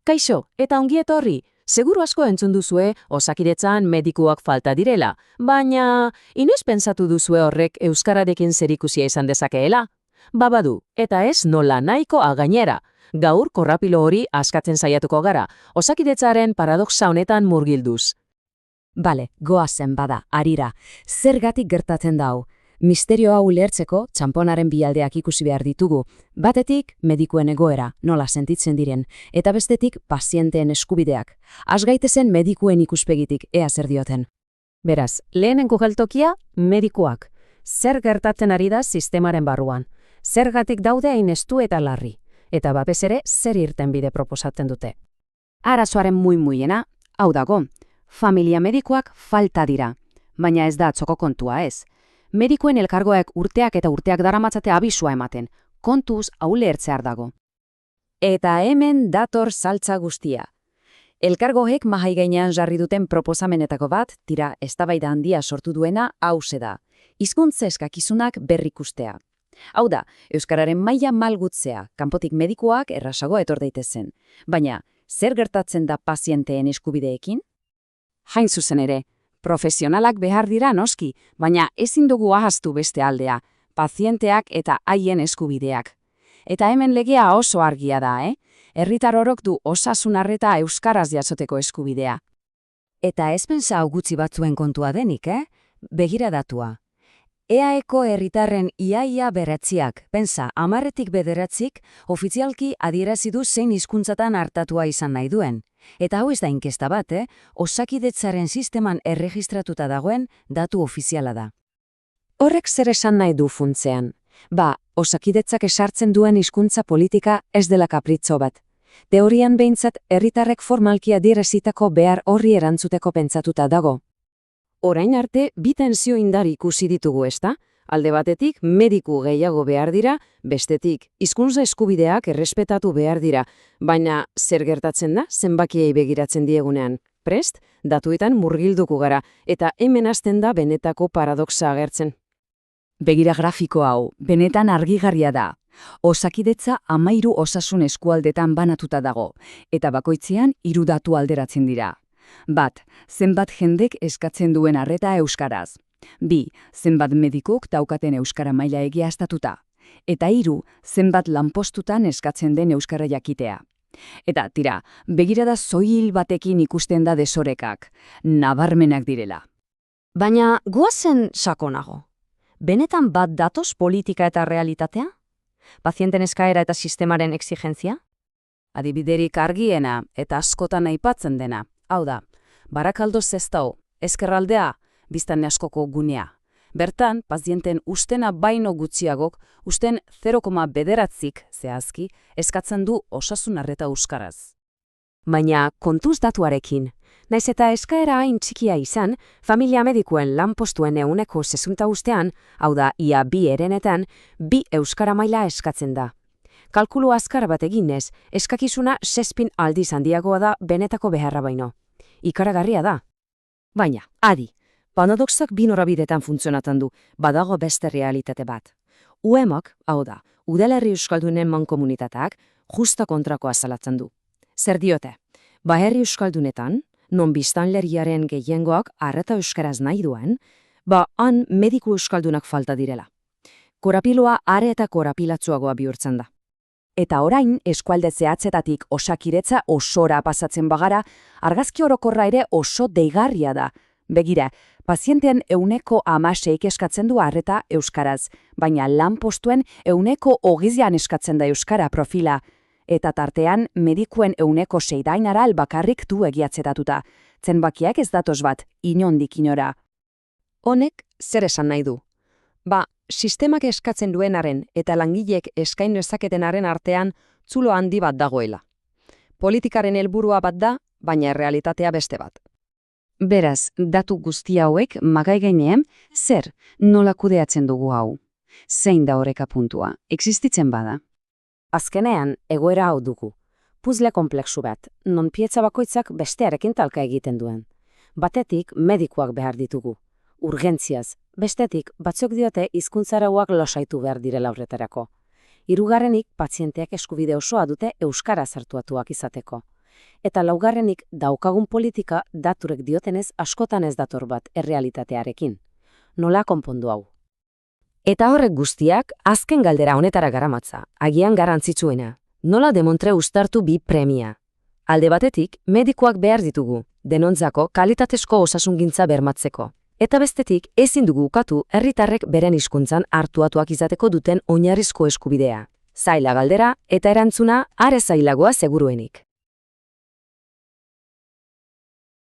Kaixo, eta ongi etorri. Seguru asko entzun duzue Osakidetzan medikuak falta direla, baina inoiz pentsatu duzue horrek euskararekin zerikusia izan dezakeela? Badu, eta ez nola nahiko gainera. Gaur korrapilo hori askatzen saiatuko gara, Osakidetzaren paradoxa honetan murgilduz. Bale, goazen bada, harira. Zergatik gertatzen da hau? Misterio hau ulertzeko txanponaren bi aldeak ikusi behar ditugu. Batetik, medikuen egoera, nola sentitzen diren, eta bestetik, pazienteen eskubideak. Has gaitezen medikuen ikuspegitik, ea zer dioten. Beraz, lehenengo geltokia, medikuak. Zer gertatzen ari da sistemaren barruan? Zergatik daude hain estu eta larri? Eta batez ere, zer irtenbide proposatzen dute? Arazoaren muiena, hau dago. Familia medikuak falta dira. Baina ez da atzoko kontua ez. Medikuen elkargoek urteak eta urteak daramatzate abisua ematen. Kontuz ulertzear dago. Eta hemen dator saltza guztia. Elkargoek mahai gainean jarri duten proposamenetako bat, tira eztabaida handia sortu duena hause da. Hizkuntza eskakizunak berrikustea. Hau da, euskararen maila malgutzea, kanpotik medikuak errasago etor daitezen. Baina, zer gertatzen da pazienteen eskubideekin? Hain zuzen ere, profesionalak behar dira noski, baina ezin dugu ahaztu beste aldea, pazienteak eta haien eskubideak. Eta hemen legea oso argia da, Herritar orok du osasun arreta euskaraz jasoteko eskubidea. Eta ez pentsa hau gutxi batzuen kontua denik, Begira datua. EAeko herritarren iaia beratziak, pentsa 10tik 9 ofizialki adierazi du zein hizkuntzatan artatua izan nahi duen. Eta hau ez da inkesta bat, Osakidetzaren sisteman erregistratuta dagoen datu ofiziala da. Horrek zer esan nahi du funtzean? Osakidetzak esartzen duen hizkuntza politika ez dela kapritzo bat. Teorian behintzat herritarrek formalki adierazitako behar horri erantzuteko pentsatuta dago. Orain arte, bi tentsio indar ikusi ditugu ezta? Alde batetik, mediku gehiago behar dira, bestetik, hizkuntza eskubideak errespetatu behar dira, baina zer gertatzen da zenbakiei begiratzen diegunean. Prest, datuetan murgilduko gara, eta hemen hasten da benetako paradoxa agertzen. Begira grafiko hau, benetan argigarria da. Osakidetza 13 osasun eskualdetan banatuta dago, eta bakoitzean 3 datu alderatzen dira. 1. Zenbat jendek eskatzen duen arreta euskaraz. 2. Zenbat medikuk daukaten euskara maila egiaztatuta. Eta 3. Zenbat lanpostutan eskatzen den euskara jakitea. Eta tira, begirada soil batekin ikusten da desorekak, nabarmenak direla. Baina goazen sakonago. Benetan bat datoz politika eta realitatea? Pazienten eskaera eta sistemaren exigentzia? Adibiderik argiena eta askotan aipatzen dena. Hau da, Barakaldo Sestao, ezkerraldea, biztanle askoko gunea. Bertan, pazienten ustena baino gutxiagok, usten 0,9 zehazki, eskatzen du osasun arreta euskaraz. Baina kontuz datuarekin, naiz eta eskaera hain txikia izan, familia medikuen lanpostuen 60 ustean, hau da, ia 2 herenetan, 2 euskara maila eskatzen da. Kalkulu azkar bat eginez, eskakizuna 6 aldiz handiagoa da benetako beharra baino. Ikaragarria da. Baina, adi, paradoxak 2 norabidetan funtzionatzen du, badago beste realitate bat. UEMok, hau da, udalerri euskaldunen mankomunitateak, justa kontrakoa azalatzen du. Zer diote? Herri euskaldunetan, non biztanleriaren gehiengoak arreta euskaraz nahi duen, han mediku euskaldunak falta direla. Korapiloa are eta korapilatzuagoa bihurtzen da. Eta orain, eskualde zehatzetatik Osakidetza osora pasatzen bagara, argazki orokorra ere oso deigarria da. Begira, pazientean 16% eskatzen du arreta euskaraz, baina lanpostuen 20% eskatzen da euskara profila. Eta tartean, medikuen 6% bakarrik du egiatzetatuta. Zenbakiak ez datoz bat, inondik inora. Honek, zer esan nahi du? Sistemak eskatzen duenaren eta langilek eskain dezaketenaren artean zulo handi bat dagoela. Politikaren helburua bat da, baina errealitatea beste bat. Beraz, datu guzti hauek magai gainean, zer, nola kudeatzen dugu hau? Zein da oreka puntua? Existitzen bada? Azkenean, egoera hau dugu. Puzle konplexu bat, non pieza bakoitzak bestearekin talka egiten duen. Batetik, medikuak behar ditugu. Urgentziaz, bestetik, batzuk diote hizkuntzarauak losaitu behar direla horretarako. Hirugarrenik, pazienteak eskubide osoa dute euskara sartuatuak izateko. Eta laugarrenik daukagun politika daturek diotenez askotan ez dator bat errealitatearekin. Nola konpondu hau? Eta horrek guztiak azken galdera honetara garamatza, agian garrantzitsuena. Nola demontre uztartu bi premia? Alde batetik, medikuak behar ditugu, denontzako kalitatezko osasungintza bermatzeko. Eta bestetik, ezin dugu ukatu herritarrek beren hizkuntzan hartuatuak izateko duten oinarrizko eskubidea. Zaila galdera eta erantzuna are zailagoa seguruenik.